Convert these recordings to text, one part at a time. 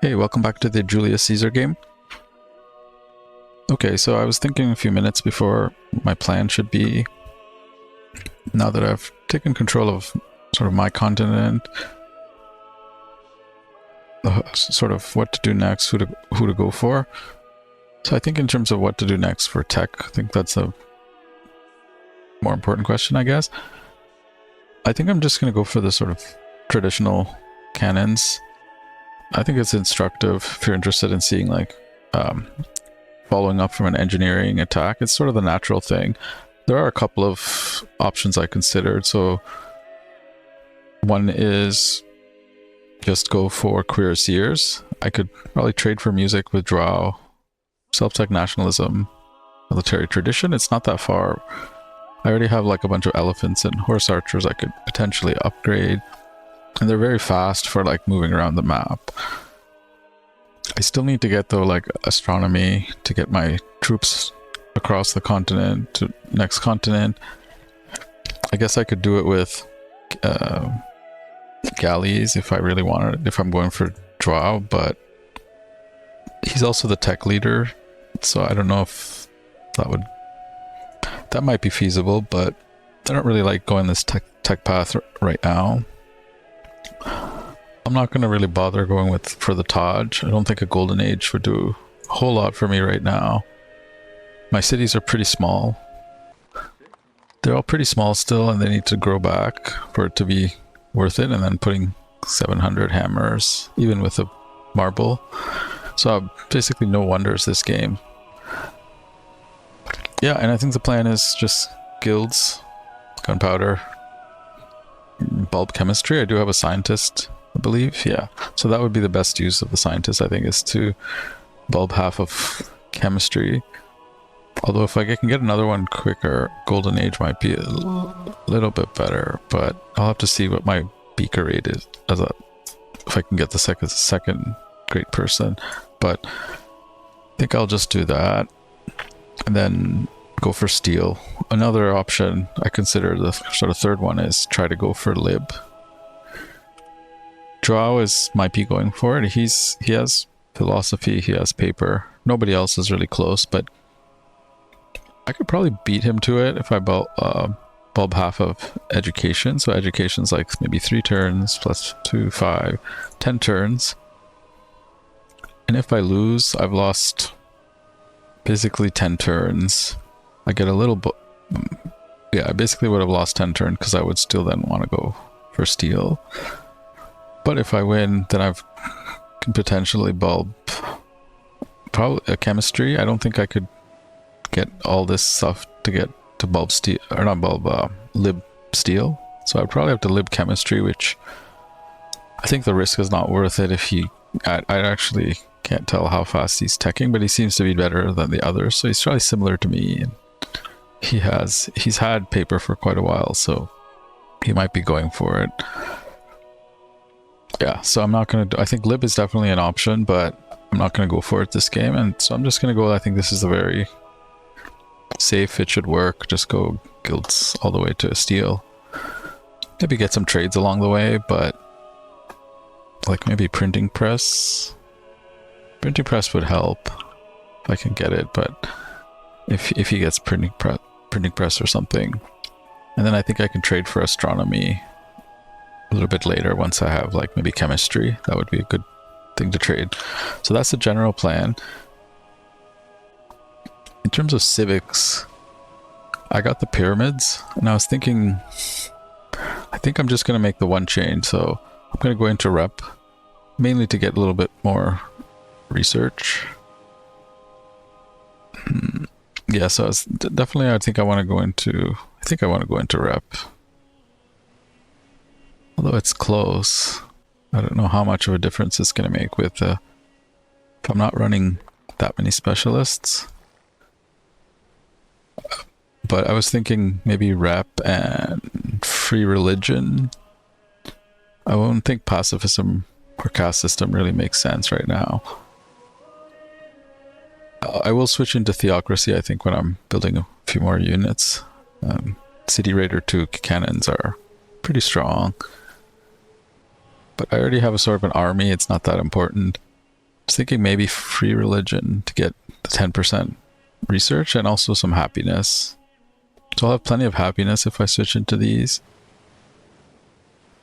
Hey, welcome back to the Julius Caesar game. Okay, so I was thinking a few minutes before my plan should be, now that I've taken control of sort of my continent, sort of what to do next, who to go for. So I think in terms of what to do next for tech, I think that's a more important question, I guess. I think I'm just going to go for the sort of traditional cannons. I think it's instructive if you're interested in seeing like following up from an engineering attack. It's sort of the natural thing. There are a couple of options I considered. So one is just go for cuirassiers. I could probably trade for music, withdraw, self-tech nationalism, military tradition. It's not that far. I already have like a bunch of elephants and horse archers I could potentially upgrade. And they're very fast for like moving around the map. I still need to get though like astronomy to get my troops across the continent to next continent. I guess I could do it with galleys if I really wanted it, if I'm going for Joao, but he's also the tech leader, so I don't know if that might be feasible, but I don't really like going this tech path right now. I'm not going to really bother going for the Taj. I don't think a golden age would do a whole lot for me right now. My cities are pretty small. They're all pretty small still, and they need to grow back for it to be worth it. And then putting 700 hammers, even with a marble. So basically no wonders this game. Yeah, and I think the plan is just guilds, gunpowder, bulb chemistry. I do have a scientist, I believe. Yeah, so that would be the best use of the scientist, I think, is to bulb half of chemistry. Although if I can get another one quicker, golden age might be a little bit better, but I'll have to see what my beaker rate is if I can get the second great person. But I think I'll just do that and then go for steel. Another option I consider, the sort of third one, is try to go for lib. Joao might be going for it. He has philosophy, he has paper. Nobody else is really close, but I could probably beat him to it if I bulb half of education. So education's like maybe 3 turns plus 2, 5, 10 turns. And if I lose, I've lost basically 10 turns. I get a little yeah, I basically would have lost 10 turns because I would still then want to go for steel. But if I win, then I can potentially bulb probably a chemistry. I don't think I could get all this stuff to get to bulb steel, or not bulb, lib steel. So I'd probably have to lib chemistry, which I think the risk is not worth it. If I actually can't tell how fast he's teching, but he seems to be better than the others. So he's probably similar to me, and he's had paper for quite a while, so he might be going for it. Yeah, so I'm not going to I think lib is definitely an option, but I'm not going to go for it this game. And so I'm just going to go, I think this is a very safe, it should work. Just go guilds all the way to steel. Maybe get some trades along the way, but like maybe printing press. Printing press would help if I can get it, but if he gets printing press or something. And then I think I can trade for astronomy a little bit later once I have like maybe chemistry. That would be a good thing to trade. So that's the general plan. In terms of civics, I got the pyramids, and I was thinking, I think I'm just going to make the one change. So I'm going to go into rep, mainly to get a little bit more research. Yeah, so definitely I think I want to go into rep. Although it's close, I don't know how much of a difference it's going to make with if I'm not running that many specialists. But I was thinking maybe rep and free religion. I won't think pacifism or caste system really makes sense right now. I will switch into theocracy, I think, when I'm building a few more units. City Raider 2 cannons are pretty strong. But I already have a sort of an army, it's not that important. was thinking maybe free religion to get the 10% research and also some happiness. So I'll have plenty of happiness if I switch into these.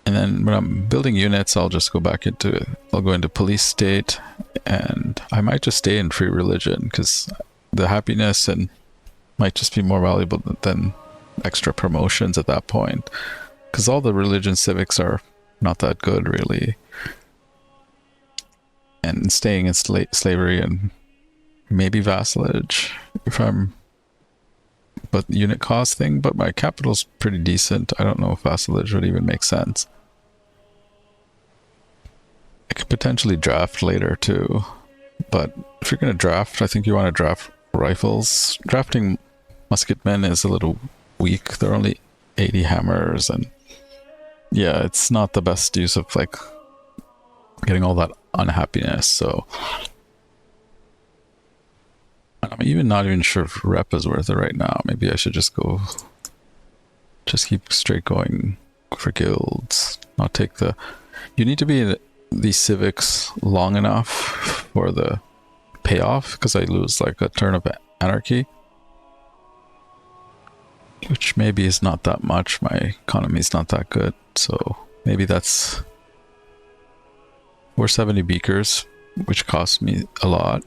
And then when I'm building units, I'll just go back into, I'll go into police state, and I might just stay in free religion because the happiness and might just be more valuable than extra promotions at that point. Because all the religion civics are not that good, really. And staying in slavery and maybe vassalage if I'm, but unit cost thing, but my capital's pretty decent. I don't know if vassalage would even make sense. I could potentially draft later too, but if you're going to draft, I think you want to draft rifles. Drafting musketmen is a little weak. They're only 80 hammers, and yeah, it's not the best use of like getting all that unhappiness. So I'm even not even sure if rep is worth it right now. Maybe I should just keep straight going for guilds, not take the, you need to be in these civics long enough for the payoff, because I lose like a turn of anarchy, which maybe is not that much. My economy is not that good, so maybe that's 470 beakers, which costs me a lot.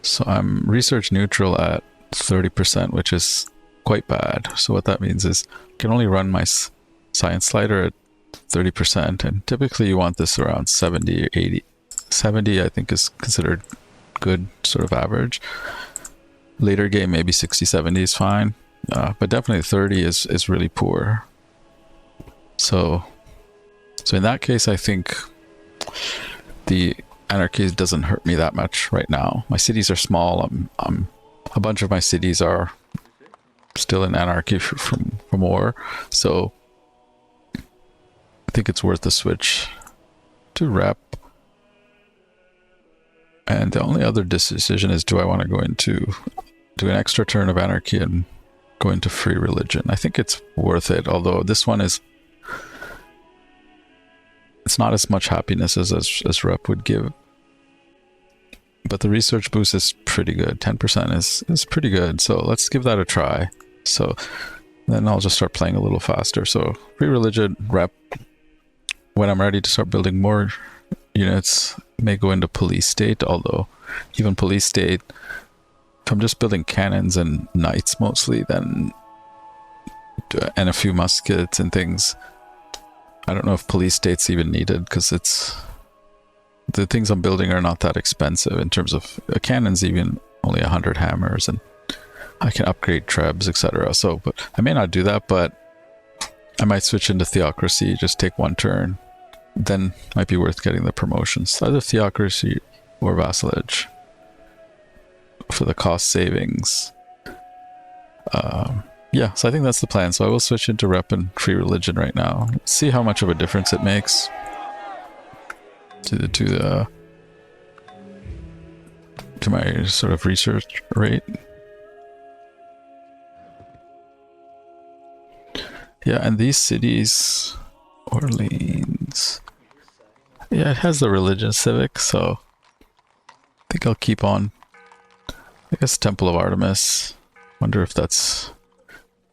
So I'm research neutral at 30%, which is quite bad. So what that means is I can only run my science slider at 30%, and typically you want this around 70 or 80. 70 I think is considered good, sort of average. Later game maybe 60, 70 is fine, but definitely 30 is really poor. So in that case, I think the anarchy doesn't hurt me that much right now. My cities are small. A bunch of my cities are still in anarchy from war, so I think it's worth the switch to rep. And the only other decision is, do I want to go into do an extra turn of anarchy and go into free religion? I think it's worth it, although this one is, it's not as much happiness as rep would give, but the research boost is pretty good. 10% is pretty good, so let's give that a try. So then I'll just start playing a little faster. So free religion, rep. When I'm ready to start building more units, may go into police state, although even police state, if I'm just building cannons and knights mostly, then, and a few muskets and things, I don't know if police state's even needed, because it's, the things I'm building are not that expensive in terms of a cannon's even only 100 hammers, and I can upgrade trebs, etc. So, but I may not do that, but I might switch into theocracy, just take one turn, then might be worth getting the promotions. Either theocracy or vassalage for the cost savings. Yeah, so I think that's the plan. So I will switch into rep and free religion right now. See how much of a difference it makes to my sort of research rate. Yeah, and these cities, Orleans, yeah, it has the religion civic, so I think I'll keep on. I guess Temple of Artemis. Wonder if that's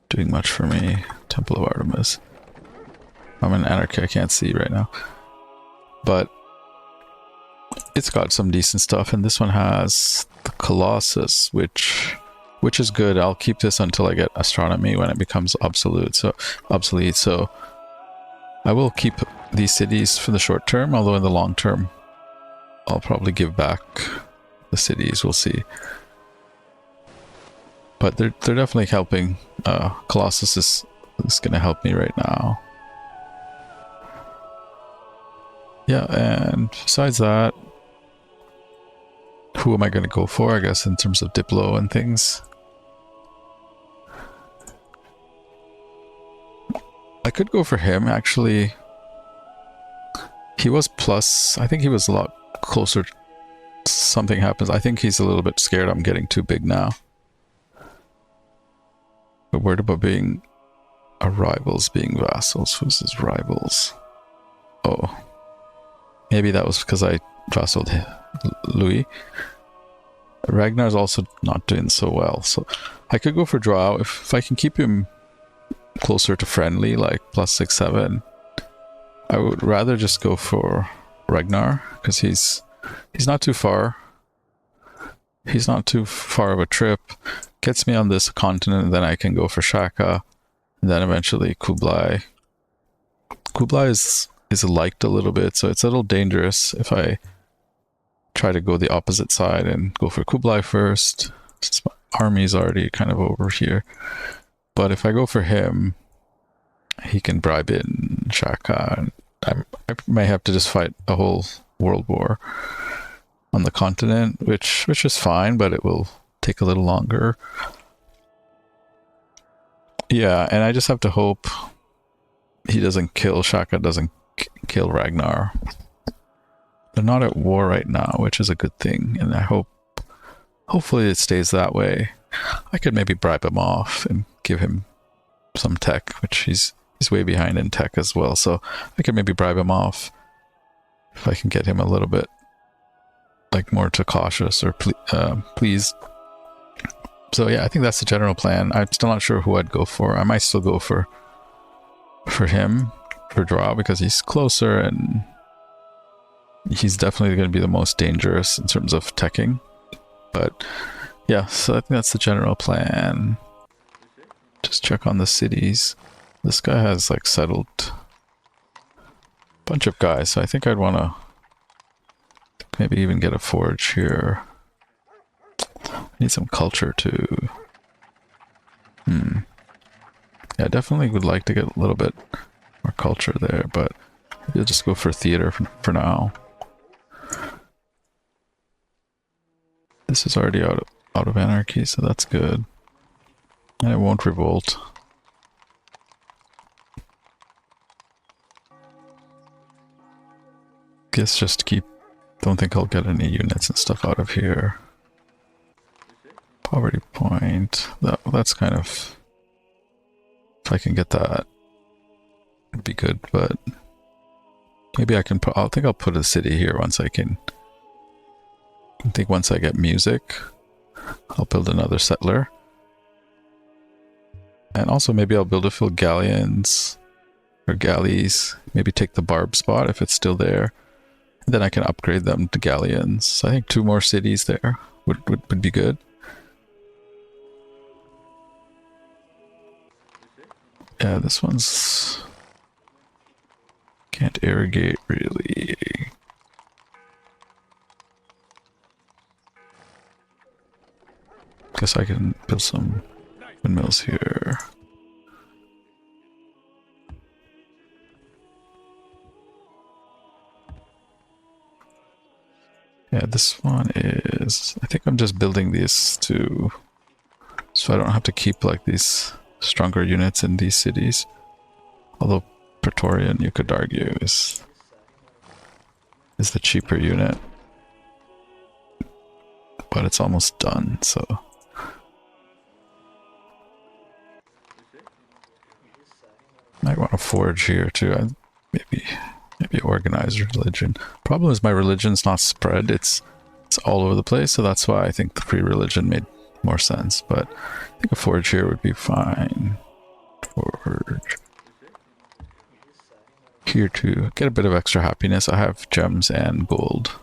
doing much for me. Temple of Artemis. I'm in anarchy, I can't see right now. But it's got some decent stuff, and this one has the Colossus, which is good. I'll keep this until I get astronomy when it becomes obsolete. So I will keep these cities for the short term, although in the long term I'll probably give back the cities. We'll see. But they're definitely helping. Colossus is going to help me right now. Yeah, and besides that, who am I going to go for, I guess, in terms of Diplo and things? I could go for him, actually. He was plus, I think he was a lot closer. Something happens. I think he's a little bit scared I'm getting too big now. But worried about being our rivals being vassals. Who's his rivals? Oh. Maybe that was because I vassaled Louis. Ragnar's also not doing so well, so I could go for Drow if I can keep him closer to friendly, like +6, 7. I would rather just go for Ragnar because he's not too far. He's not too far of a trip. Gets me on this continent, and then I can go for Shaka, and then eventually Kublai. Kublai is liked a little bit, so it's a little dangerous if I try to go the opposite side and go for Kublai first, since my army's already kind of over here. But if I go for him, he can bribe in Shaka, and I may have to just fight a whole world war on the continent, which is fine, but it will take a little longer. Yeah, and I just have to hope he doesn't kill, Shaka doesn't kill Ragnar. They're not at war right now, which is a good thing, and I hopefully it stays that way. I could maybe bribe him off and give him some tech, which he's way behind in tech as well, so I could maybe bribe him off if I can get him a little bit like more to cautious or pleased. So yeah, I think that's the general plan. I'm still not sure who I'd go for. I might still go for him, for Drow, because he's closer and he's definitely going to be the most dangerous in terms of teching. But yeah, so I think that's the general plan. Just check on the cities. This guy has like settled a bunch of guys, so I think I'd want to maybe even get a forge here. I need some culture too. Yeah, I definitely would like to get a little bit more culture there, but maybe I'll just go for theater for now. This is already out of anarchy, so that's good. And it won't revolt. Guess just keep... Don't think I'll get any units and stuff out of here. Poverty point. That's kind of... If I can get that, it'd be good, but... Maybe I can put... I think I'll put a city here once I can... I think once I get music, I'll build another settler. And also maybe I'll build a few galleons or galleys. Maybe take the barb spot if it's still there. And then I can upgrade them to galleons. So I think 2 more cities there would be good. Yeah, this one's... Can't irrigate really. Guess I can build some windmills here. Yeah, this one is... I think I'm just building these to... So I don't have to keep like these stronger units in these cities. Although Praetorian, you could argue, is the cheaper unit. But it's almost done, so... Might want to forge here too. Maybe organize religion. Problem is my religion's not spread. It's all over the place, so that's why I think the free religion made more sense. But I think a forge here would be fine. Forge. Here to get a bit of extra happiness. I have gems and gold.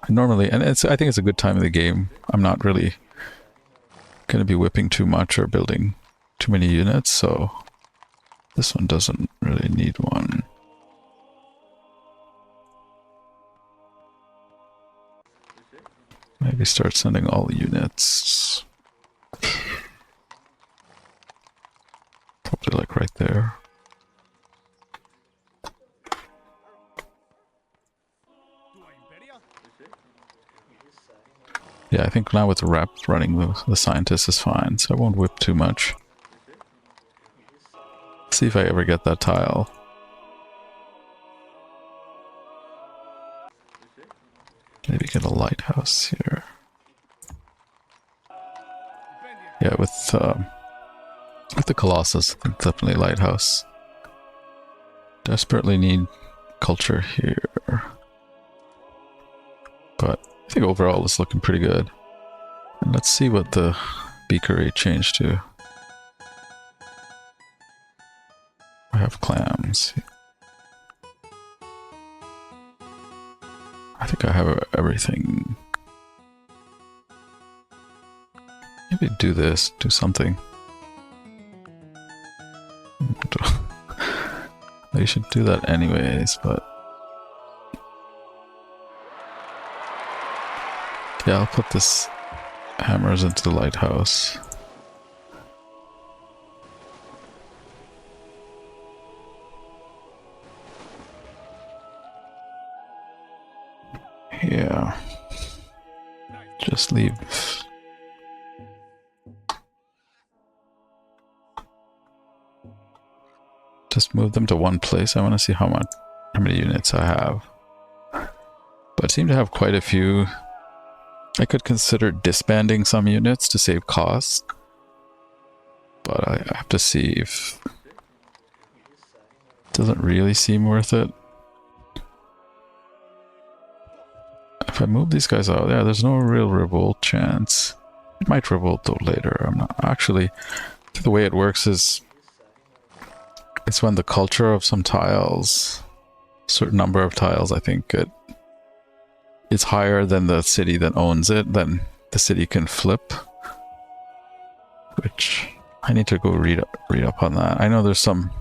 Normally, and I think it's a good time in the game. I'm not really going to be whipping too much or building too many units, so this one doesn't really need one. Maybe start sending all the units. Probably like right there. Yeah, I think now with the rep running the scientist is fine, so I won't whip too much. See if I ever get that tile. Maybe get a lighthouse here. Yeah, with the Colossus, definitely lighthouse. Desperately need culture here. think overall it's looking pretty good. And let's see what the beaker rate changed to. I have clams. I think I have everything. Maybe do this, do something. You should do that anyways, but yeah, I'll put this hammers into the lighthouse. Yeah. Just leave. Just move them to one place. I want to see how many units I have. But I seem to have quite a few. I could consider disbanding some units to save costs. But I have to see if it doesn't really seem worth it. If I move these guys out, yeah, there's no real revolt chance. It might revolt though later. I'm not actually. The way it works is it's when the culture of some tiles, certain number of tiles, I think it's higher than the city that owns it, then the city can flip. Which I need to go read up on that. I know there's some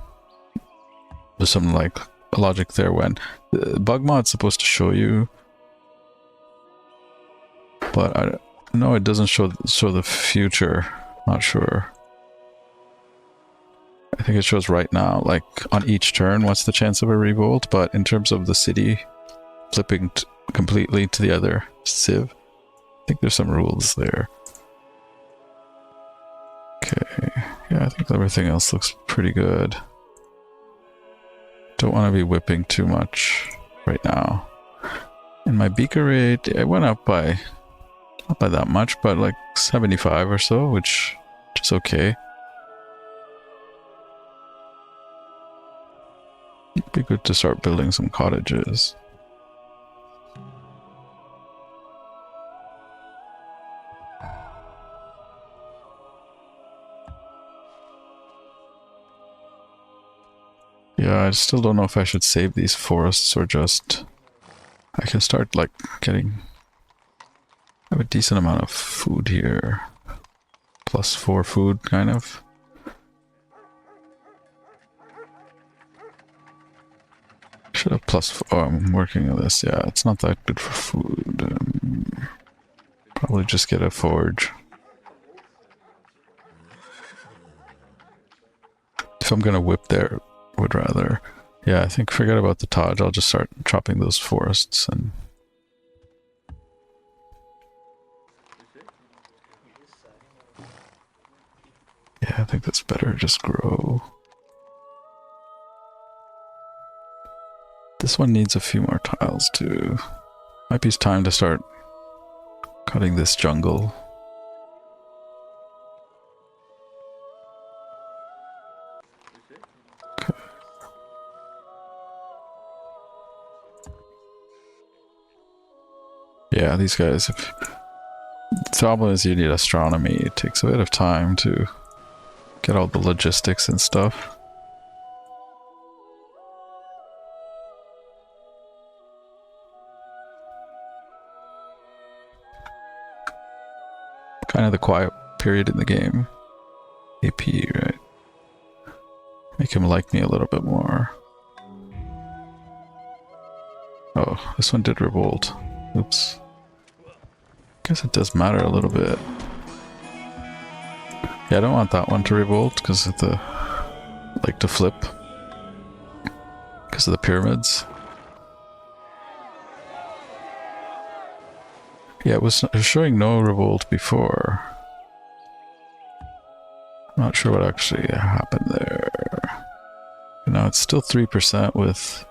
like logic there when the bug mod's supposed to show you, but I know it doesn't show the future. Not sure. I think it shows right now, like on each turn, what's the chance of a revolt, but in terms of the city flipping completely to the other civ, I think there's some rules there. Okay, yeah, I think everything else looks pretty good. Don't want to be whipping too much right now. And my beaker rate, it went up by, not by that much, but like 75 or so, which is okay. It'd be good to start building some cottages. Yeah, I still don't know if I should save these forests or just... I can start like getting... I have a decent amount of food here. +4 food, kind of. Should have +4. Oh, I'm working on this. Yeah, it's not that good for food. Probably just get a forge. If I'm gonna whip there, would rather. Yeah, I think forget about the Taj. I'll just start chopping those forests and. Yeah, I think that's better. Just grow. This one needs a few more tiles too. Might be time to start cutting this jungle. Okay. Yeah, these guys. The problem is you need astronomy. It takes a bit of time to get all the logistics and stuff. Kind of the quiet period in the game. AP, right? Make him like me a little bit more. Oh, this one did revolt. Oops. Guess it does matter a little bit. Yeah, I don't want that one to revolt because of the... like to flip. Because of the pyramids. Yeah, it was showing no revolt before. I'm not sure what actually happened there. Now it's still 3% with...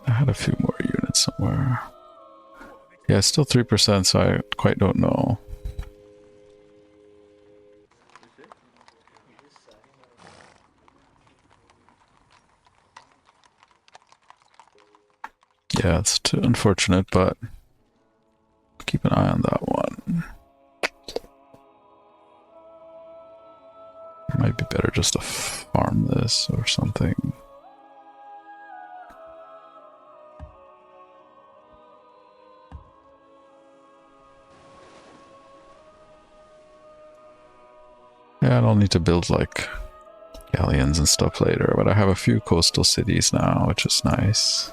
I had a few more units somewhere. Yeah, it's still 3%, so I quite don't know. Yeah, it's too unfortunate, but keep an eye on that one. Might be better just to farm this or something. Yeah, I don't need to build like galleons and stuff later, but I have a few coastal cities now, which is nice.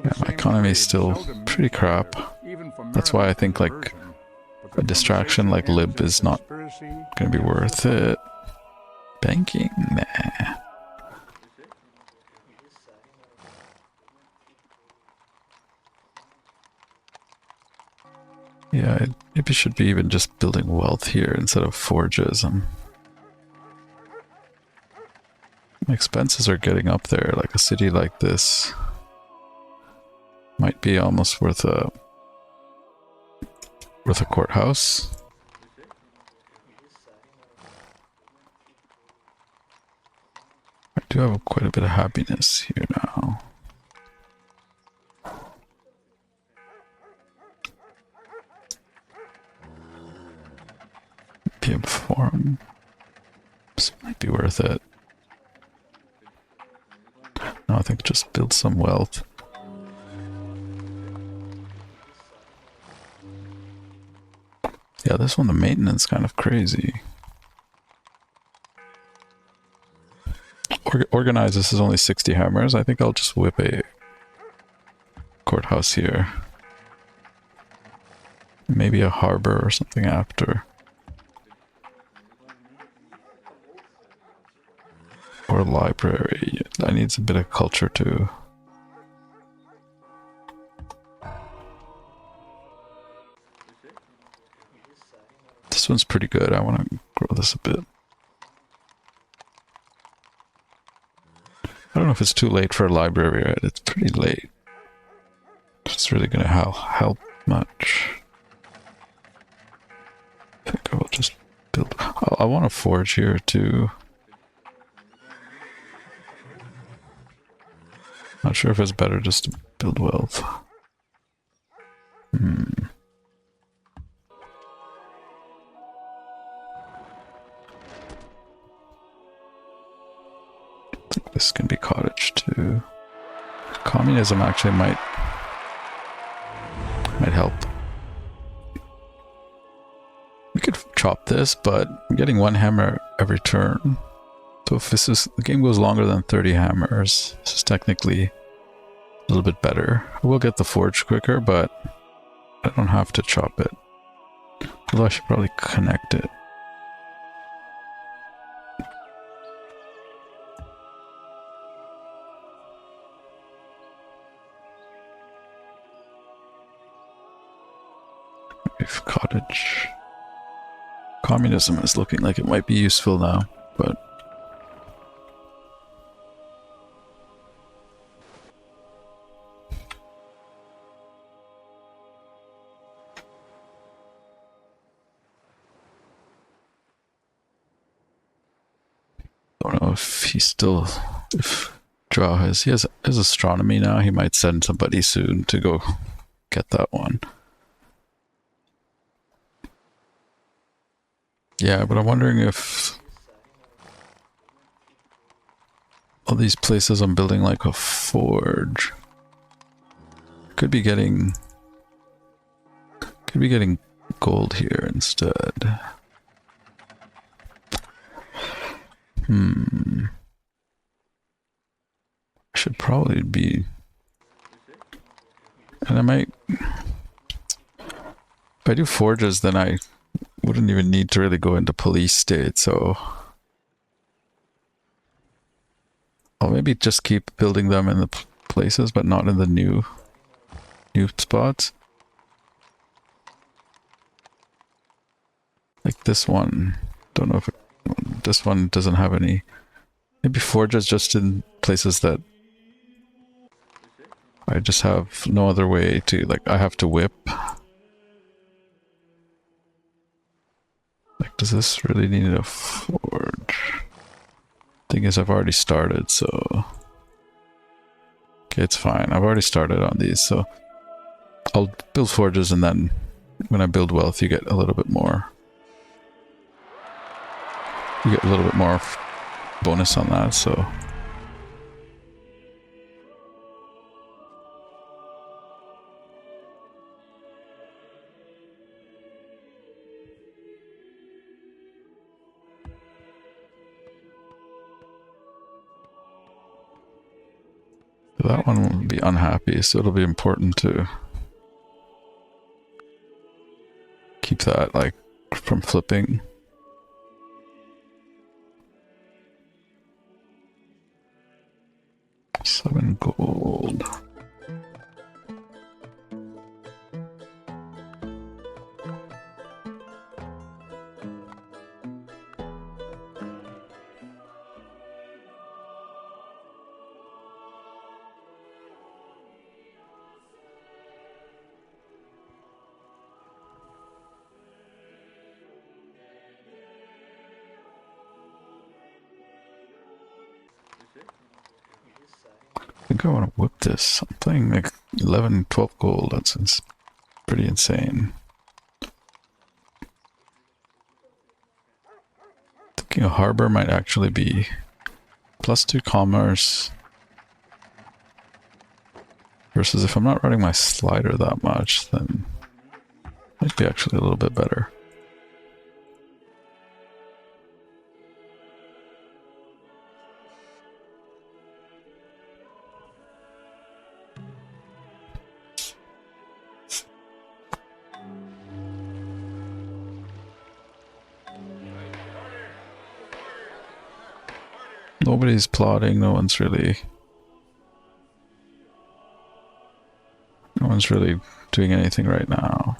Yeah, my economy is still pretty crap. That's why I think like a distraction like Lib is not gonna be worth it. Banking? Nah. Yeah, I maybe should be even just building wealth here instead of forges. My expenses are getting up there. Like a city like this might be almost worth a courthouse. I do have quite a bit of happiness here now. PM Forum. This might be worth it. No, I think just build some wealth. Yeah, this one, the maintenance kind of crazy. Organize, this is only 60 hammers. I think I'll just whip a courthouse here. Maybe a harbor or something after. Or a library. That needs a bit of culture too. This one's pretty good. I want to grow this a bit. I don't know if it's too late for a library, right? It's pretty late. It's really going to help much. I think I will just build... I want a forge here too. Not sure if it's better just to build wealth. I think this can be cottage too. Communism actually might help. We could chop this, but I'm getting one hammer every turn. So if this is, the game goes longer than 30 hammers, this is technically a little bit better. I will get the forge quicker, but I don't have to chop it. Although I should probably connect it. If cottage. Communism is looking like it might be useful now, but don't know if he's still, if Draw has, he has his astronomy now. He might send somebody soon to go get that one. Yeah, but I'm wondering if all these places I'm building like a forge could be getting gold here instead. I should probably be, and I might, if I do forges, then I wouldn't even need to really go into police state, so I'll maybe just keep building them in the places, but not in the new spots. Like this one, don't know if this one doesn't have any. Maybe forges just in places that I just have no other way to, like, I have to whip. Like, does this really need a forge? Thing is, I've already started, so... Okay, it's fine. I've already started on these, so... I'll build forges, and then when I build wealth, you get a little bit more. You get a little bit more bonus on that, so... That one will be unhappy, so it'll be important to keep that, like, from flipping. $7 gold. I think I want to whip this. I'm playing like 11, 12 gold. That's pretty insane. Thinking a harbor might actually be +2 commerce. Versus if I'm not running my slider that much, then it might be actually a little bit better. Nobody's plotting, no one's really doing anything right now.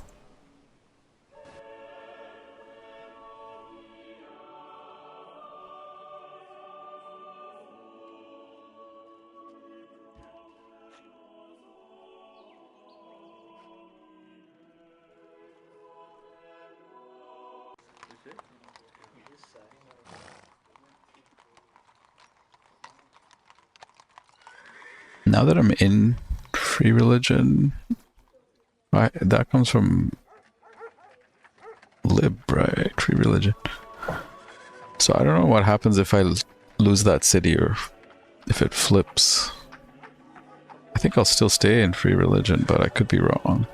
Now that I'm in free religion, that comes from lib, right? Free religion. So I don't know what happens if I lose that city or if it flips. I think I'll still stay in free religion, but I could be wrong.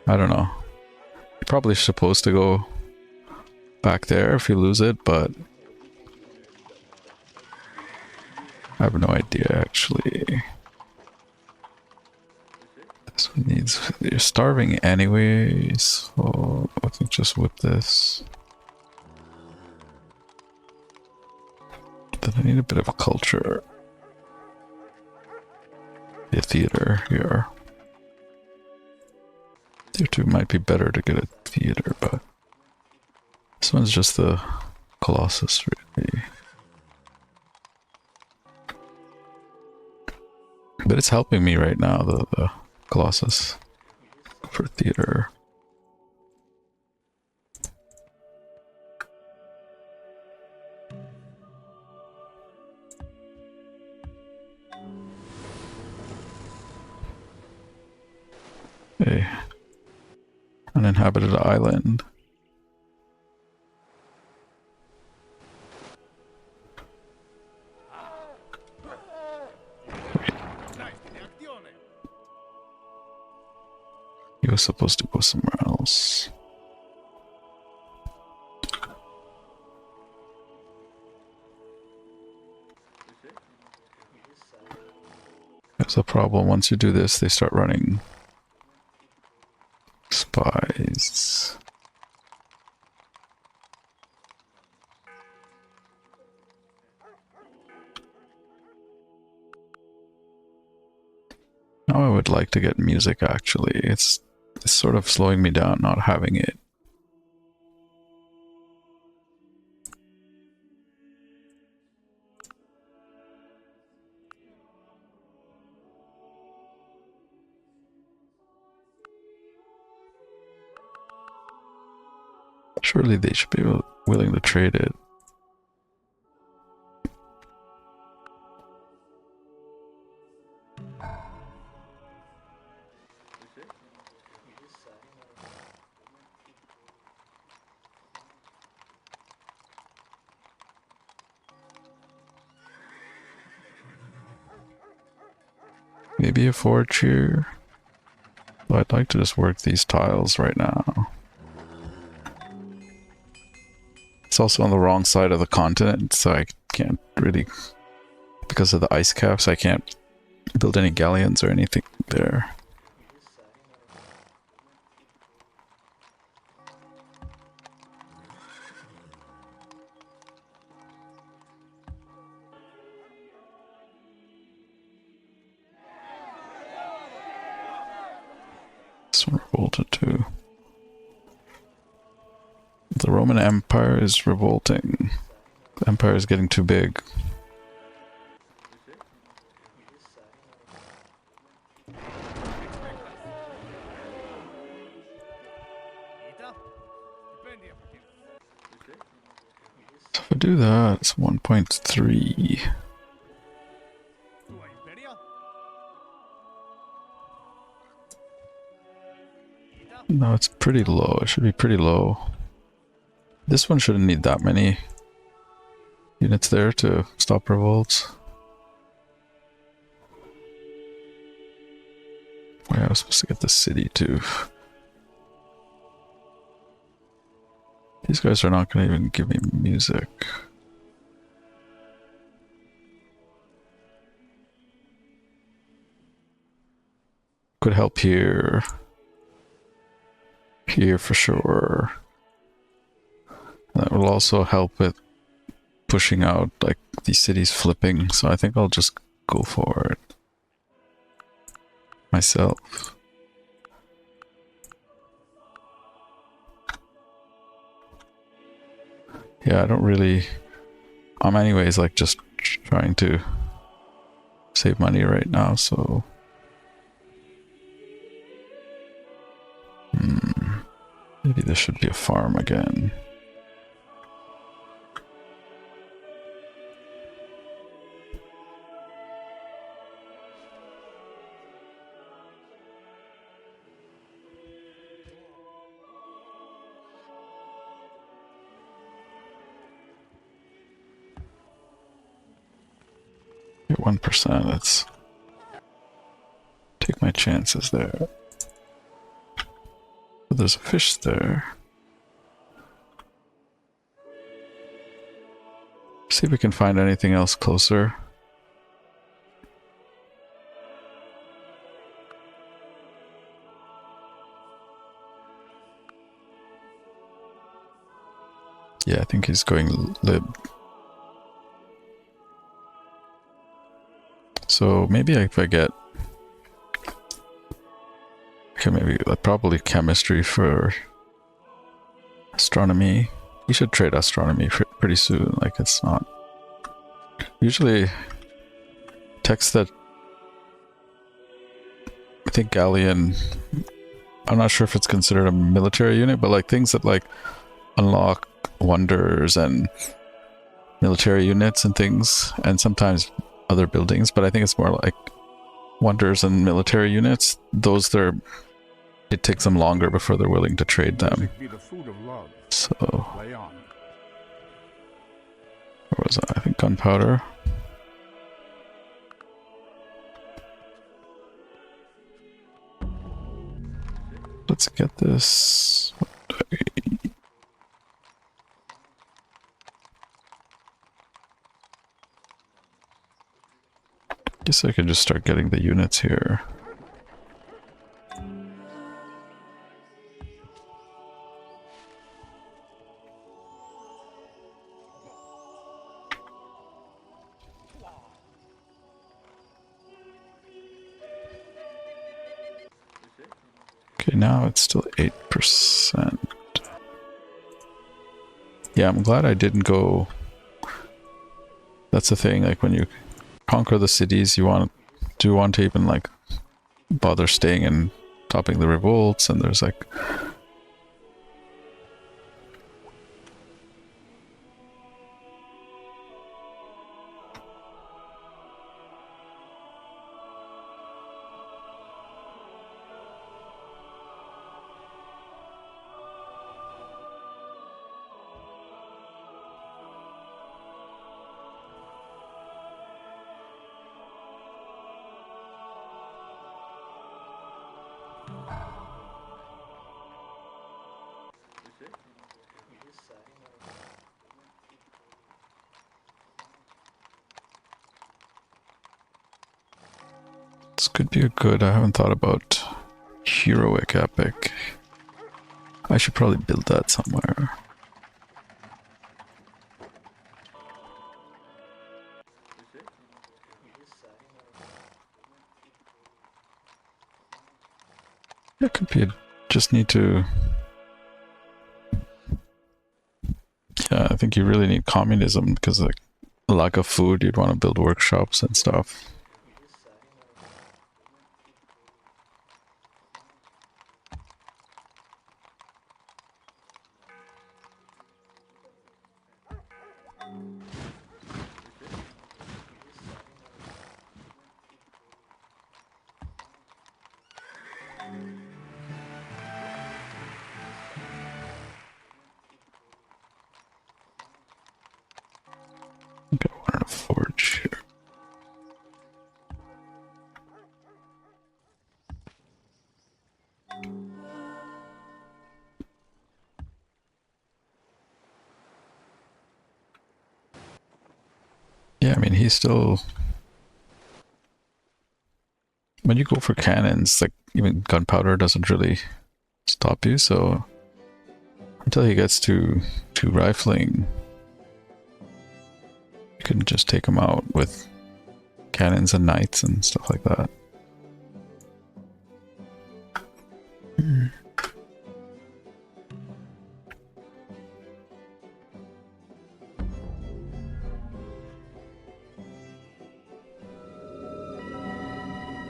I don't know. You're probably supposed to go back there if you lose it, but I have no idea actually. This one needs... You're starving anyways, so I can just whip this. Then I need a bit of a culture. A theater here. Tier 2 might be better to get a theater, but this one's just the Colossus, really. But it's helping me right now, the Colossus, for theater. A uninhabited island. He was supposed to go somewhere else. That's a problem. Once you do this, they start running spies. Now I would like to get music actually. It's sort of slowing me down not having it. Surely they should be willing to trade it. Maybe a forge here. But I'd like to just work these tiles right now. It's also on the wrong side of the continent, so I can't really, because of the ice caps, I can't build any galleons or anything there. This one revolted too. The Roman Empire is revolting. The Empire is getting too big. So if I do that, it's 1.3. No, it's pretty low. It should be pretty low. This one shouldn't need that many units there to stop revolts. Oh, yeah, I was supposed to get the city too. These guys are not going to even give me music. Could help here. Here for sure. That will also help with pushing out like these cities flipping, so I think I'll just go for it myself. Yeah, I don't really... I'm anyways like just trying to save money right now, so... Maybe this should be a farm again. Get 1%, let's take my chances there. But there's a fish there. See if we can find anything else closer. Yeah, I think he's going lib. So maybe if I get... Okay, maybe probably chemistry for astronomy. We should trade astronomy pretty soon. Like, it's not... Usually, text that... I think Galleon... I'm not sure if it's considered a military unit, but like things that like unlock wonders and military units and things, and sometimes other buildings, but I think it's more like wonders and military units. Those they're... It takes them longer before they're willing to trade them. So... Where was that? I think gunpowder. Let's get this. Guess I can just start getting the units here. Okay, now it's still 8%. Yeah, I'm glad I didn't go... That's the thing, like when you conquer the cities, you want to even like bother staying and topping the revolts, and there's like... This could be a good, I haven't thought about heroic epic. I should probably build that somewhere. It could be, just need to... Yeah, I think you really need communism because like lack of food, you'd want to build workshops and stuff. Okay, I wanted a forge here. Yeah, I mean, he's still... When you go for cannons, like, even gunpowder doesn't really stop you, so... Until he gets to rifling, you can just take him out with cannons and knights and stuff like that.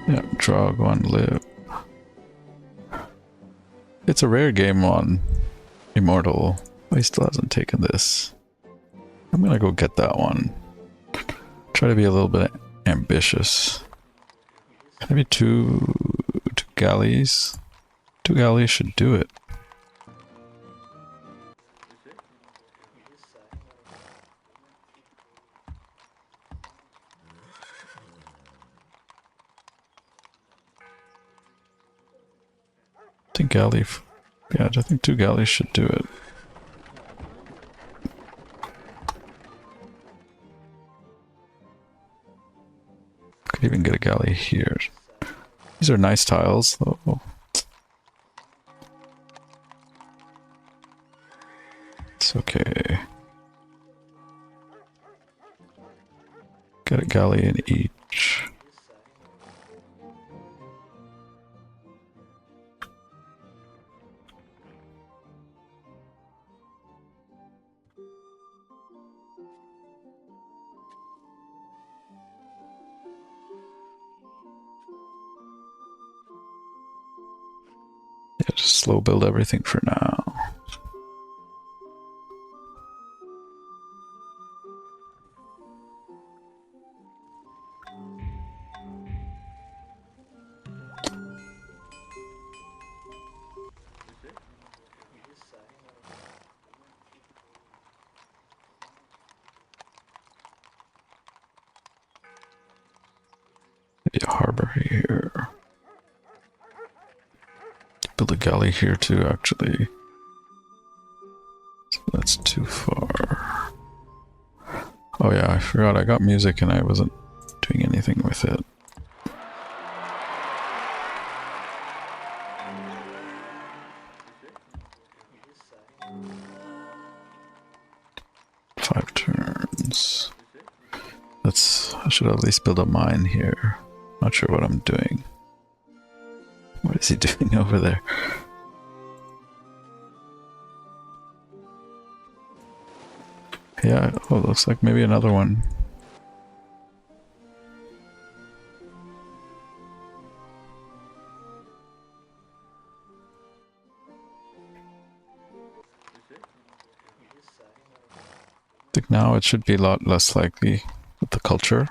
Yeah, draw, go and live. It's a rare game on Immortal. But he still hasn't taken this. I'm gonna go get that one. Try to be a little bit ambitious. Maybe two galleys. 2 galleys should do it. I think galley... Yeah, I think 2 galleys should do it. Could even get a galley here. These are nice tiles, though. It's okay. Get a galley in each. Yeah, just slow build everything for now. Maybe a harbor here. Build a galley here too, actually. So that's too far. Oh yeah, I forgot I got music and I wasn't doing anything with it. Five turns. I should at least build a mine here. Not sure what I'm doing. What is he doing over there? Yeah, oh, looks like maybe another one. I think now it should be a lot less likely with the culture.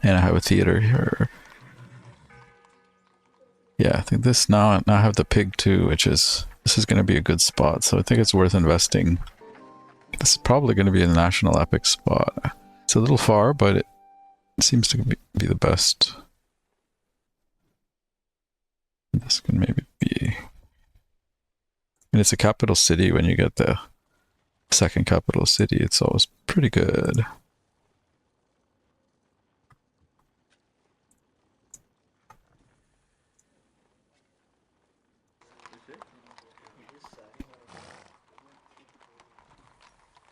And I have a theater here. Yeah, I think this now I have the pig too, which is, this is going to be a good spot. So I think it's worth investing. This is probably going to be a national epic spot. It's a little far, but it seems to be the best. This can maybe be... I mean, it's a capital city. When you get the second capital city, it's always pretty good.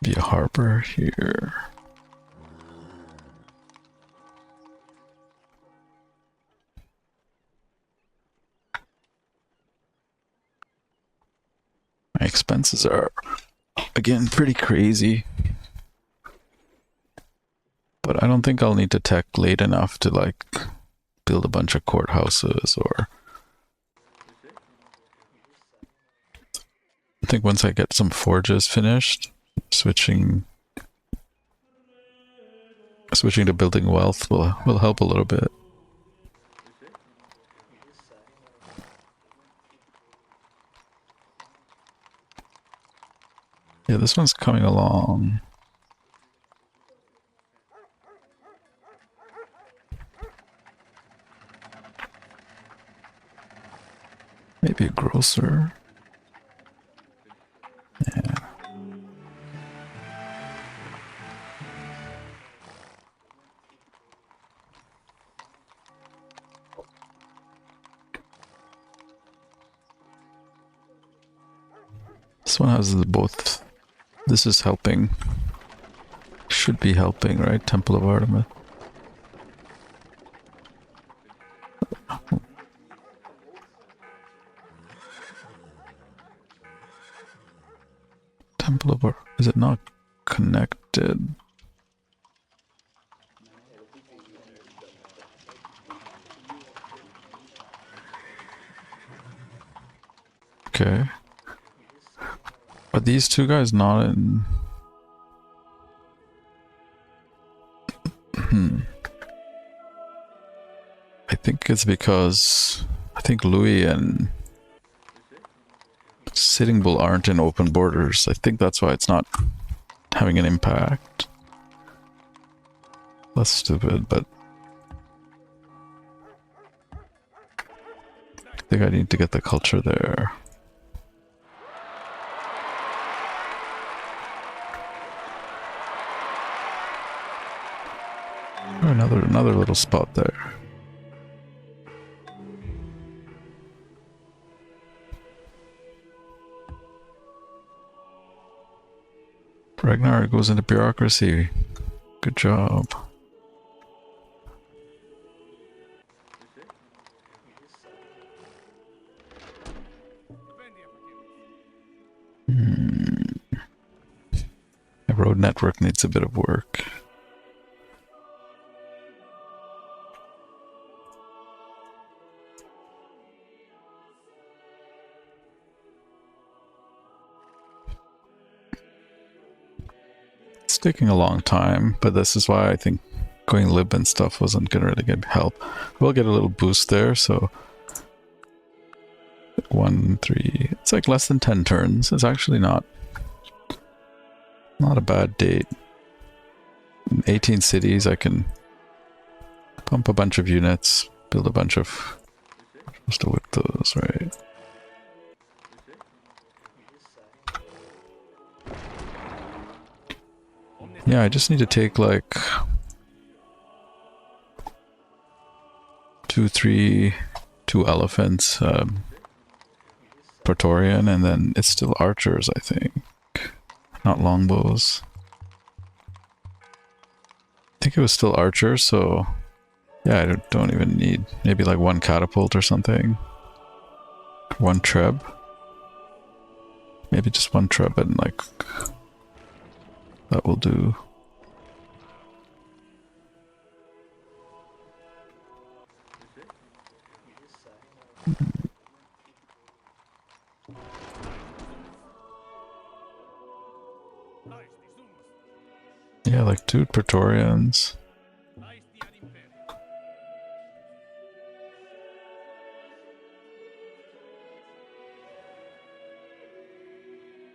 Maybe a harbor here. My expenses are, again, pretty crazy. But I don't think I'll need to tech late enough to, like, build a bunch of courthouses or... I think once I get some forges finished, switching to building wealth will help a little bit. Yeah, this one's coming along. Maybe a grocer. Yeah. This one has both. This is helping. Should be helping, right? Temple of Artemis. Temple of Artemis. Is it not connected? Okay. Are these two guys not in... I think it's because... I think Louis and Sitting Bull aren't in open borders. I think that's why it's not having an impact. That's stupid, but... I think I need to get the culture there. Another little spot there. Ragnar goes into bureaucracy. Good job. My road network needs a bit of work. It's taking a long time, but this is why I think going lib and stuff wasn't gonna really get help. We'll get a little boost there, so 1, 3. It's like less than 10 turns. It's actually not a bad date. In 18 cities, I can pump a bunch of units, build a bunch of... I'm supposed to whip those, right? Yeah, I just need to take like 2 elephants, Praetorian, and then it's still archers, I think. Not longbows. I think it was still archers, so yeah, I don't even need maybe like 1 catapult or something. 1 treb. Maybe just 1 treb and like that will do. Yeah, like 2 Praetorians. I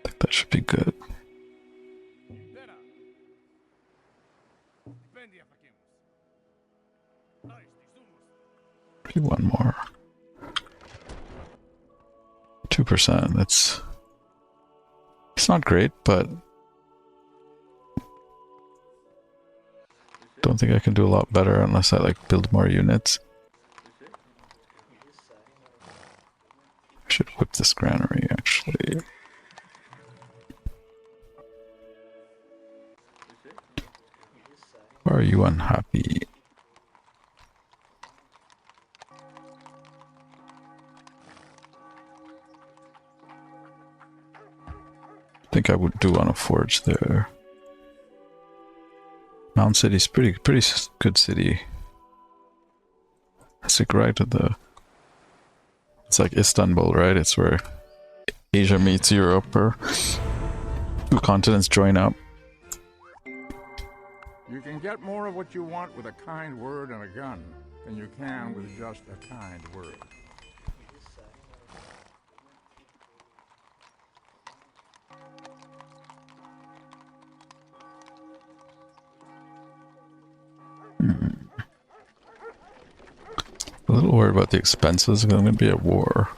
think that should be good. Maybe 1 more. 2%. It's not great, but don't think I can do a lot better unless I like build more units. I should whip this granary actually. Why are you unhappy? I think I would do want to forge there. Mountain City's pretty good city. It's like right at the... It's like Istanbul, right? It's where Asia meets Europe, or two continents join up. You can get more of what you want with a kind word and a gun than you can with just a kind word. A little worried about the expenses because I'm going to be at war.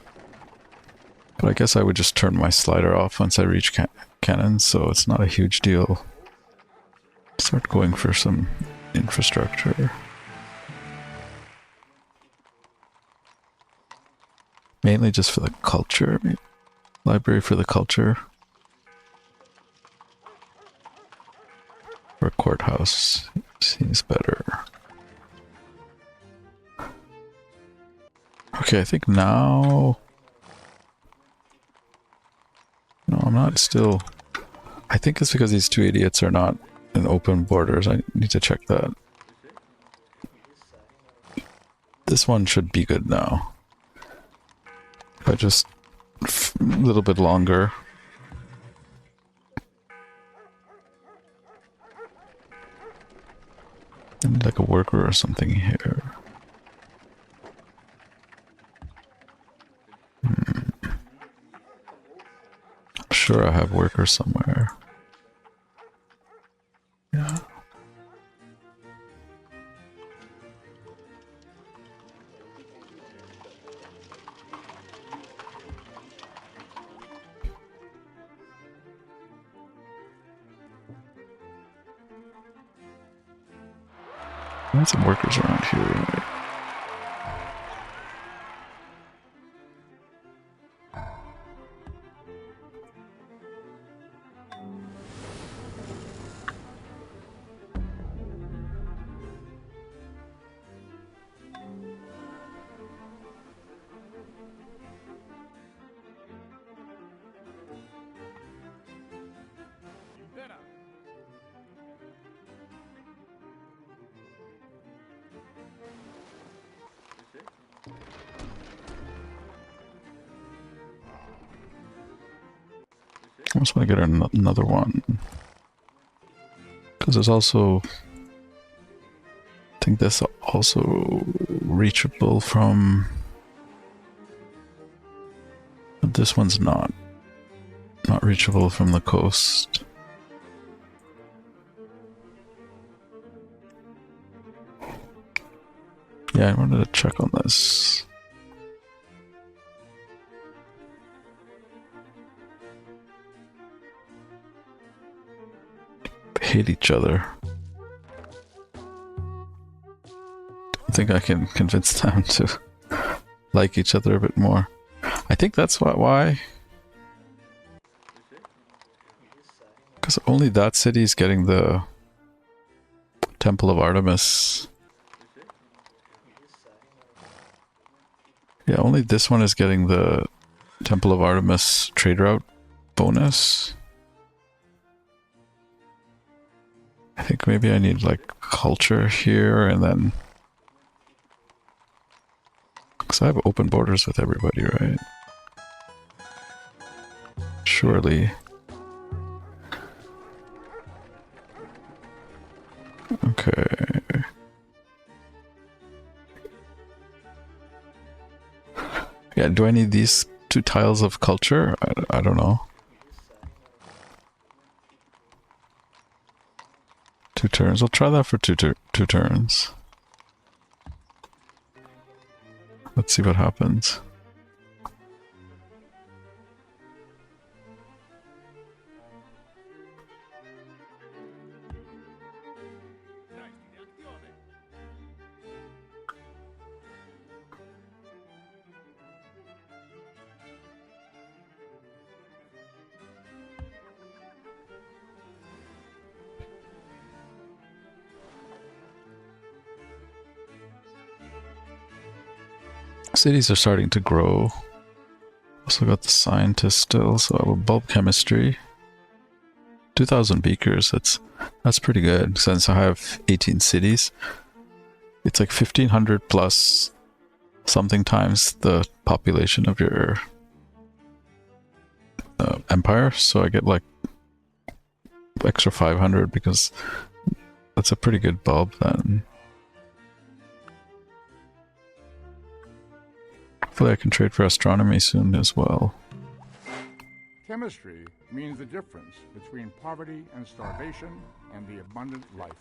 But I guess I would just turn my slider off once I reach cannons, so it's not a huge deal. Start going for some infrastructure. Mainly just for the culture. Library for the culture. Or courthouse seems better. Okay, I think now... No, I'm not still... I think it's because these two idiots are not in open borders. I need to check that. This one should be good now. If I just... a little bit longer. I need like a worker or something here. I'm sure I have workers somewhere. Yeah. I had some workers around here, right? I just want to get another one. Because there's also... I think this also reachable from... But this one's not. Not reachable from the coast. Yeah, I wanted to check on this. They hate each other. I think I can convince them to like each other a bit more. I think that's why. Because only that city is getting the Temple of Artemis. Yeah, only this one is getting the Temple of Artemis trade route bonus. I think maybe I need like culture here and then... Because I have open borders with everybody, right? Surely. Okay. Yeah, do I need these two tiles of culture? I don't know. 2 turns. I'll try that for two turns. Let's see what happens. Cities are starting to grow. Also got the scientist still, so I have a bulb chemistry. 2,000 beakers, that's pretty good. Since I have 18 cities, it's like 1,500 plus something times the population of your empire, so I get like extra 500 because that's a pretty good bulb then. Hopefully I can trade for astronomy soon as well. Chemistry means the difference between poverty and starvation and the abundant life.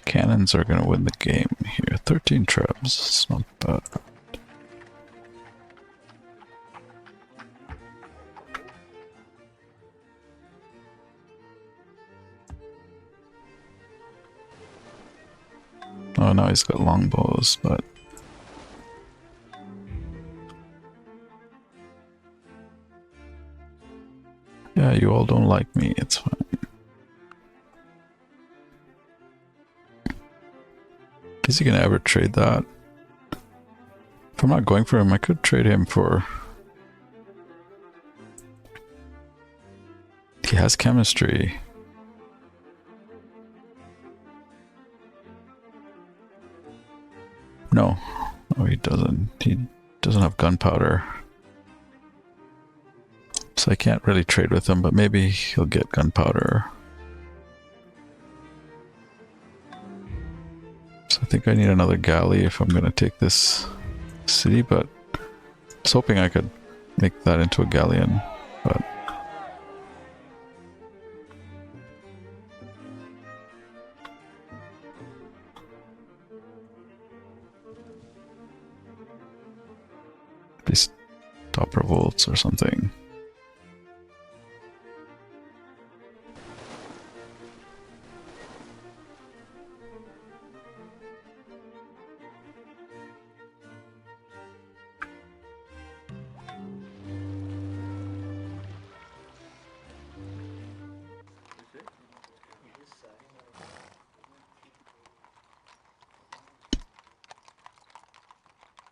Cannons are going to win the game here. 13 trebs, it's not bad. Oh, now he's got longbows, but yeah, you all don't like me, it's fine. Is he gonna ever trade that? If I'm not going for him, I could trade him for... He has chemistry. No. No, he doesn't. He doesn't have gunpowder. So I can't really trade with him, but maybe he'll get gunpowder. So I think I need another galley if I'm going to take this city, but I was hoping I could make that into a galleon, but... Please stop revolts or something.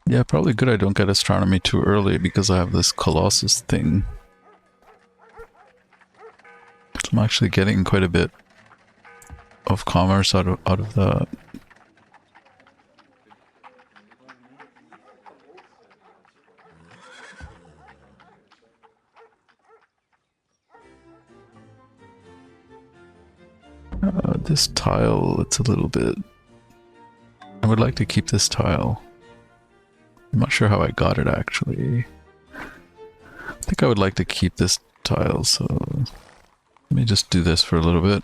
Yeah, probably good I don't get astronomy too early because I have this Colossus thing. So I'm actually getting quite a bit of commerce out of that. This tile, it's a little bit... I would like to keep this tile. I'm not sure how I got it actually. I think I would like to keep this tile, so let me just do this for a little bit.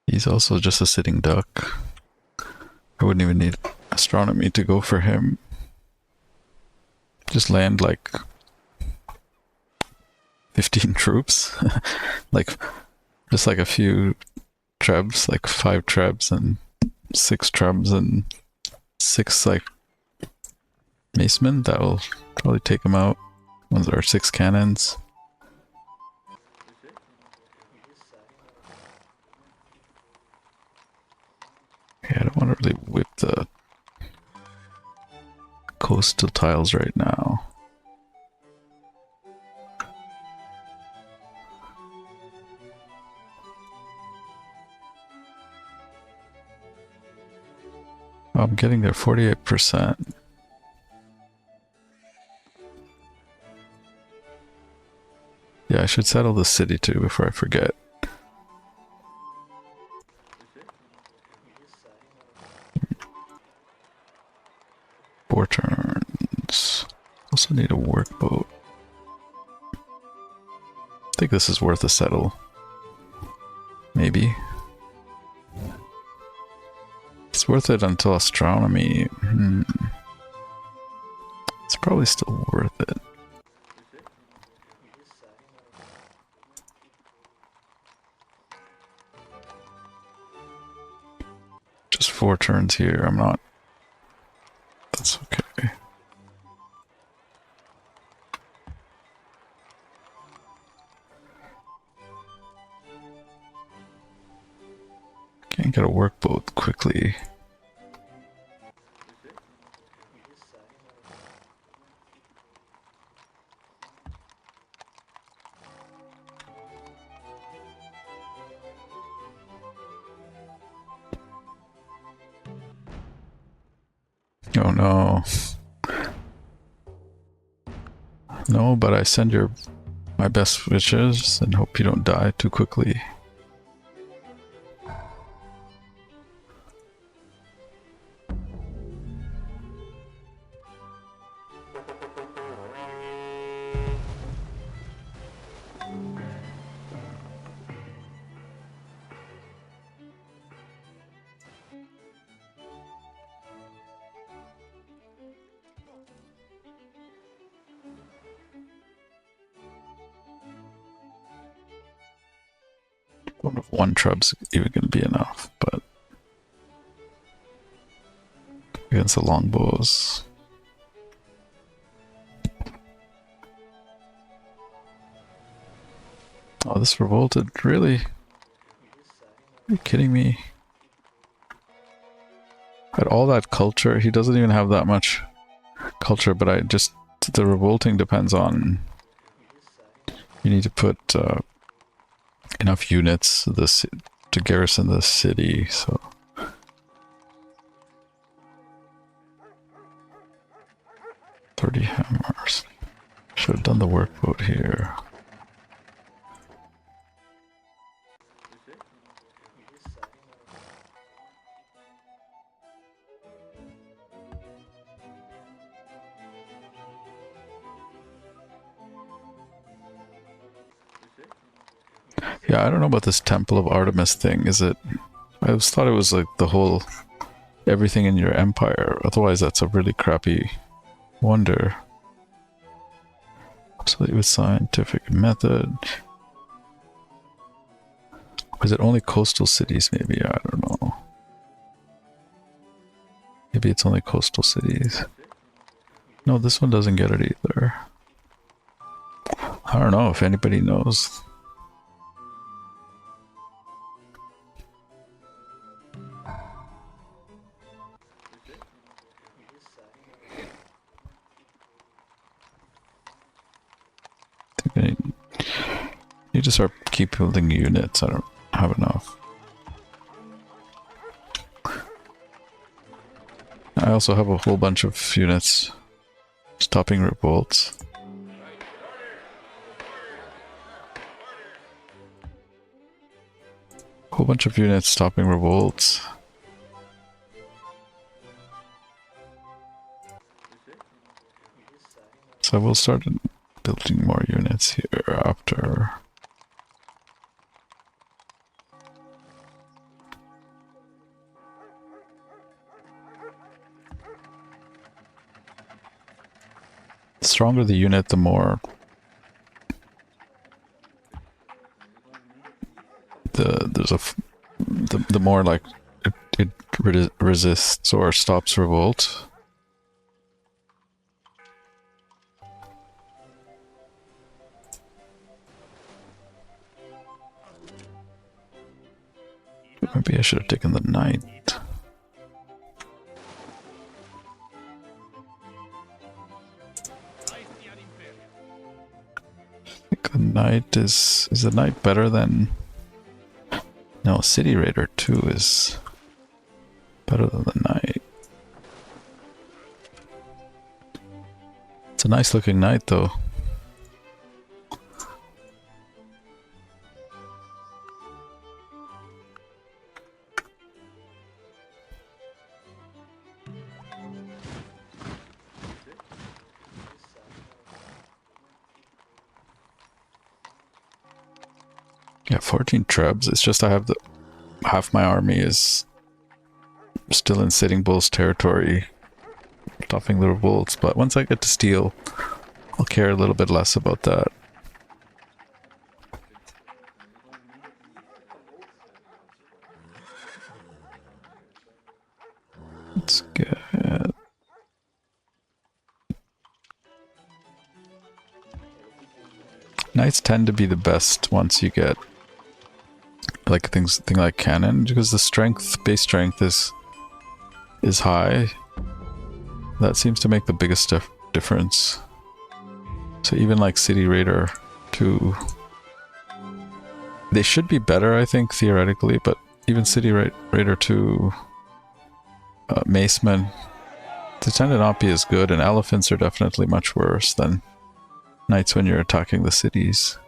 He's also just a sitting duck. I wouldn't even need astronomy to go for him. Just land like 15 troops. Like, just like a few trebs, like 5 trebs and 6 trebs and 6 like macemen. That will probably take him out. Ones are 6 cannons. Yeah, I don't want to really whip the coastal tiles right now. Oh, I'm getting there 48%. Yeah, I should settle the city too before I forget. Four turns. Also need a workboat. I think this is worth a settle. Maybe. It's worth it until astronomy. It's probably still worth it. Just 4 turns here, I'm not... That's okay. Can't get a workboat quickly. Oh no. No, but I send my best wishes and hope you don't die too quickly. I wonder if 1 trub's even going to be enough, but against the longbows. Oh, this revolted, really? Are you kidding me? Had all that culture, he doesn't even have that much culture, but the revolting depends on, you need to put enough units to garrison the city, so. $30 hammers. Should have done the workboat here. Yeah, I don't know about this Temple of Artemis thing. Is it... I always thought it was like the whole... everything in your empire. Otherwise, that's a really crappy wonder. Absolutely with scientific method. Is it only coastal cities? Maybe, I don't know. Maybe it's only coastal cities. No, this one doesn't get it either. I don't know if anybody knows. You just keep building units. I don't have enough. I also have a whole bunch of units stopping revolts. A whole bunch of units stopping revolts. So we'll start building more units here after. The stronger the unit, the more the more like it resists or stops revolt. Maybe I should have taken the knight. I think the knight is the knight better than... No, City Raider 2 is better than the knight. It's a nice looking knight though. Yeah, 14 trebs. It's just I have the half my army is still in Sitting Bull's territory, stopping the revolts, but once I get to steel, I'll care a little bit less about that. Let's get... Knights tend to be the best once you get like thing like cannon, because the strength, base strength is high. That seems to make the biggest difference. So even like City Raider 2, they should be better, I think, theoretically, but even City Raider 2, Macemen, they tend to not be as good, and elephants are definitely much worse than knights when you're attacking the cities.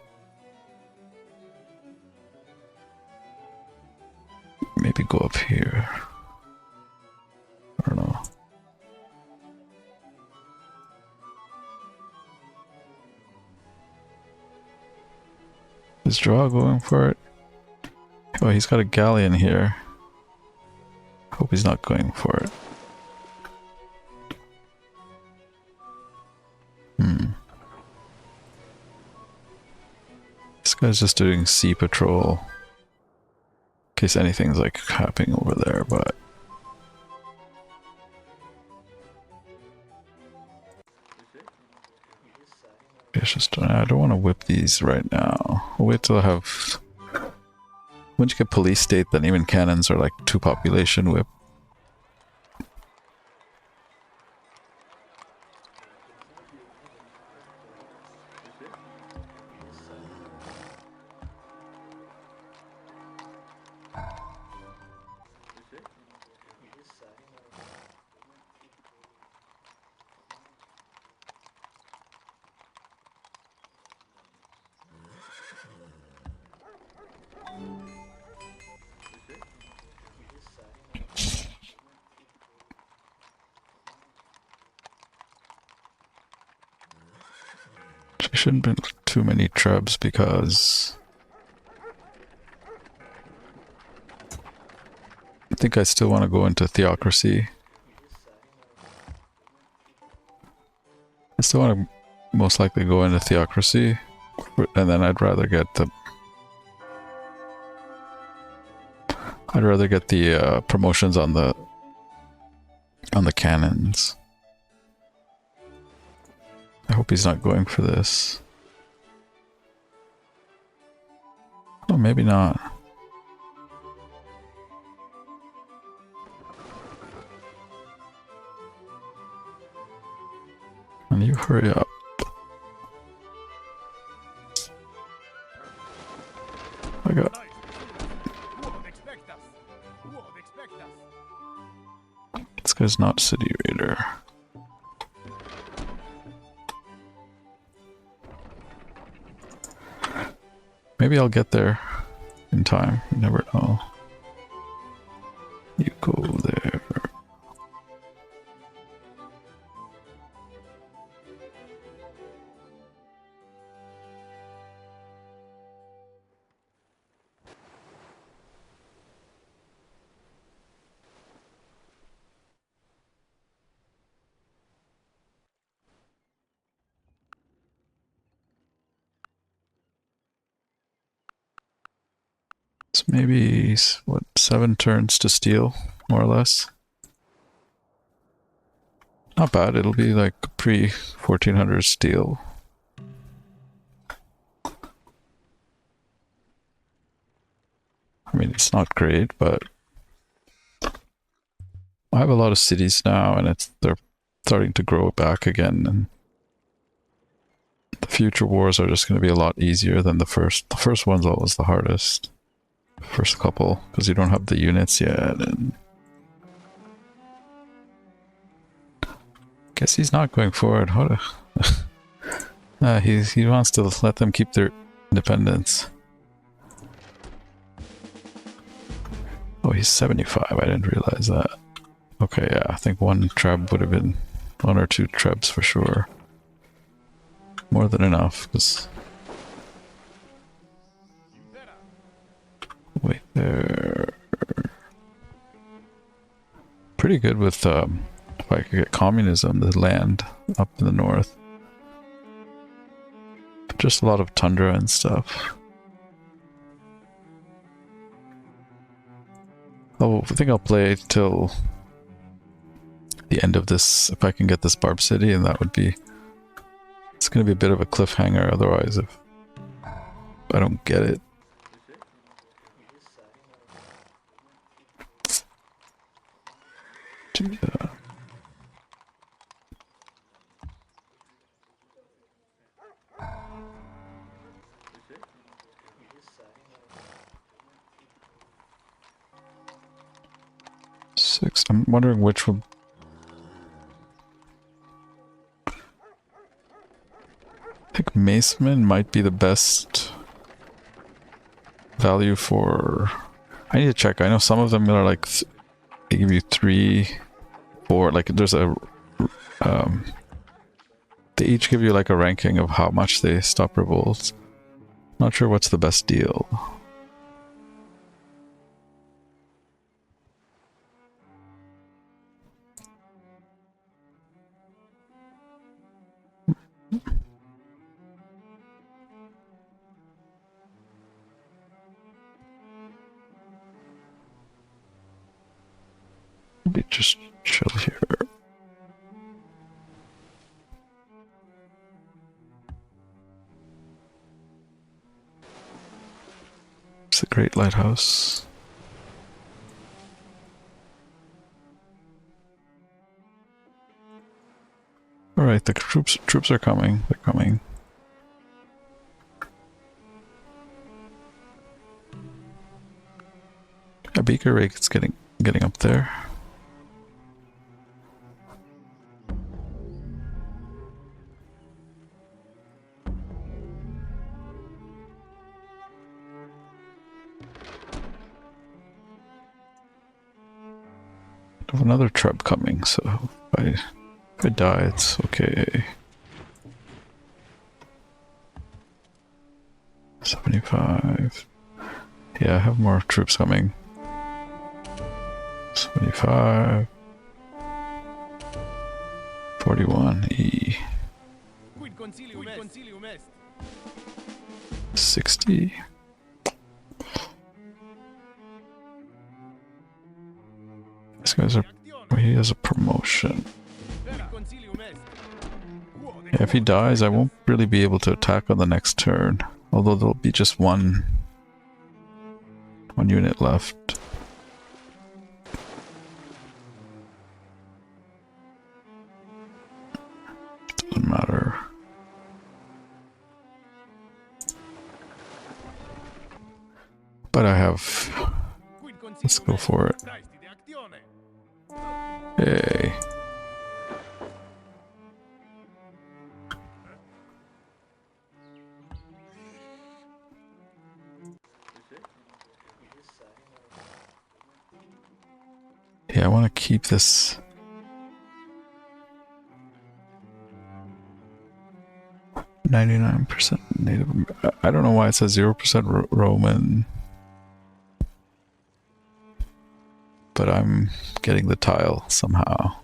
Maybe go up here. I don't know. Is Draw going for it? Oh, he's got a galleon here. Hope he's not going for it. This guy's just doing sea patrol. In case anything's like happening over there, but... It's just, I don't want to whip these right now. I'll wait till I have... Once you get police state, then even cannons are like 2 population whip. Shouldn't be too many trebs because I think I still want to go into theocracy. I still want to most likely go into theocracy, and then I'd rather get the promotions on the cannons. I hope he's not going for this. Oh, maybe not. And you hurry up. I got... This guy's not City Raider. Maybe I'll get there in time. You never know. You go there. It's maybe, what, 7 turns to steal, more or less. Not bad, it'll be like pre-1400 steal. I mean, it's not great, but I have a lot of cities now, and they're starting to grow back again, and the future wars are just going to be a lot easier than the first. The first one's always the hardest. First couple, because you don't have the units yet, and guess he's not going forward. What a he wants to let them keep their independence. Oh, he's 75. I didn't realize that. Okay, yeah, I think 1 treb would have been 1 or 2 trebs for sure. More than enough, because They're pretty good with, if I could get communism, the land up in the north. But just a lot of tundra and stuff. Oh, I think I'll play till the end of this, if I can get this Barb City, and that would be... It's going to be a bit of a cliffhanger otherwise if I don't get it. Six. I'm wondering which would... I think Maceman might be the best value for... I need to check. I know some of them are like... They give you 3, 4... Like there's a... They each give you like a ranking of how much they stop revolts. Not sure what's the best deal. Maybe just chill here. It's the Great Lighthouse. Alright, the troops are coming. They're coming. A beaker rake is getting up there. I have another trub coming, so if I die, it's okay. 75. Yeah, I have more troops coming. 75. 41. E. 60. These guys are... He has a promotion. Yeah, if he dies, I won't really be able to attack on the next turn. Although there'll be just one unit left. Doesn't matter. But I have... Let's go for it. Hey. Yeah, I want to keep this. 99% Native. I don't know why it says 0% Roman. But I'm getting the tile somehow.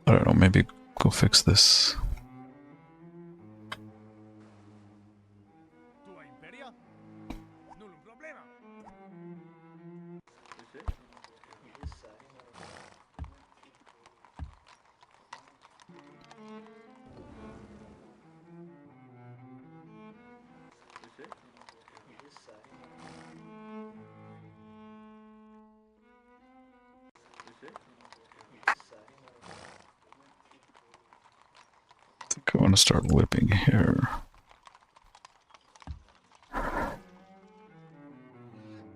I don't know, maybe go fix this. I want to start whipping here.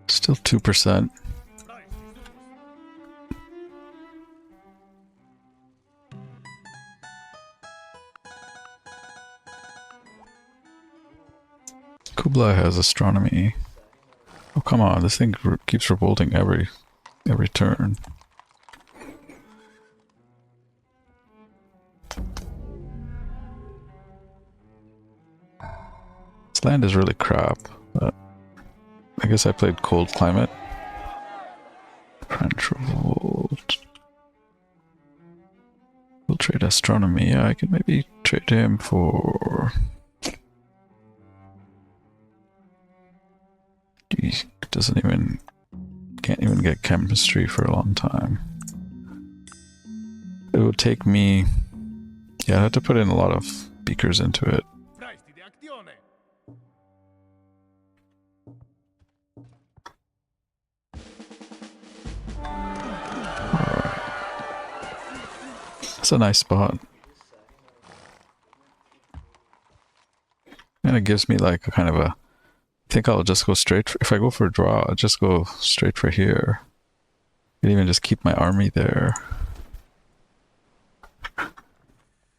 Still 2%. Kublai has astronomy. Oh come on, this thing keeps revolting every turn. This land is really crap, but I guess I played cold climate. French revolt. We'll trade astronomy. Yeah, I can maybe trade him for... He doesn't even... Can't even get chemistry for a long time. It would take me... Yeah, I had to put in a lot of beakers into it. Alright. That's a nice spot. And it gives me like a kind of a... I think I'll just go straight for, if I go for a draw, I'll just go straight for here. I can even just keep my army there.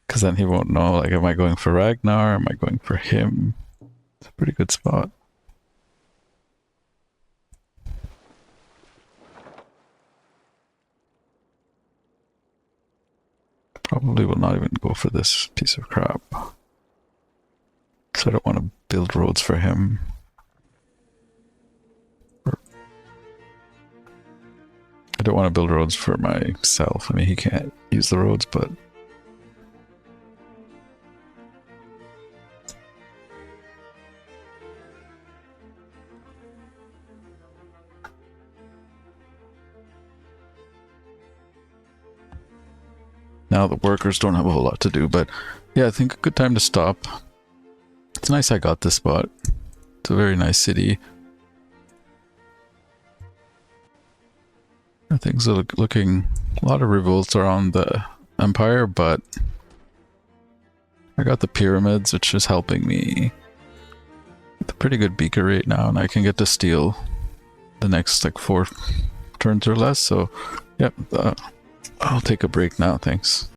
Because then he won't know, like, am I going for Ragnar? Am I going for him? It's a pretty good spot. Probably will not even go for this piece of crap. Because I don't want to build roads for him. I don't want to build roads for myself. I mean, he can't use the roads, but... Now the workers don't have a whole lot to do, but yeah, I think a good time to stop. It's nice I got this spot. It's a very nice city. Things are looking... A lot of revolts around the empire, but I got the pyramids, which is helping me with a pretty good beaker rate now, and I can get to steal the next like 4 turns or less. So, yep, I'll take a break now. Thanks.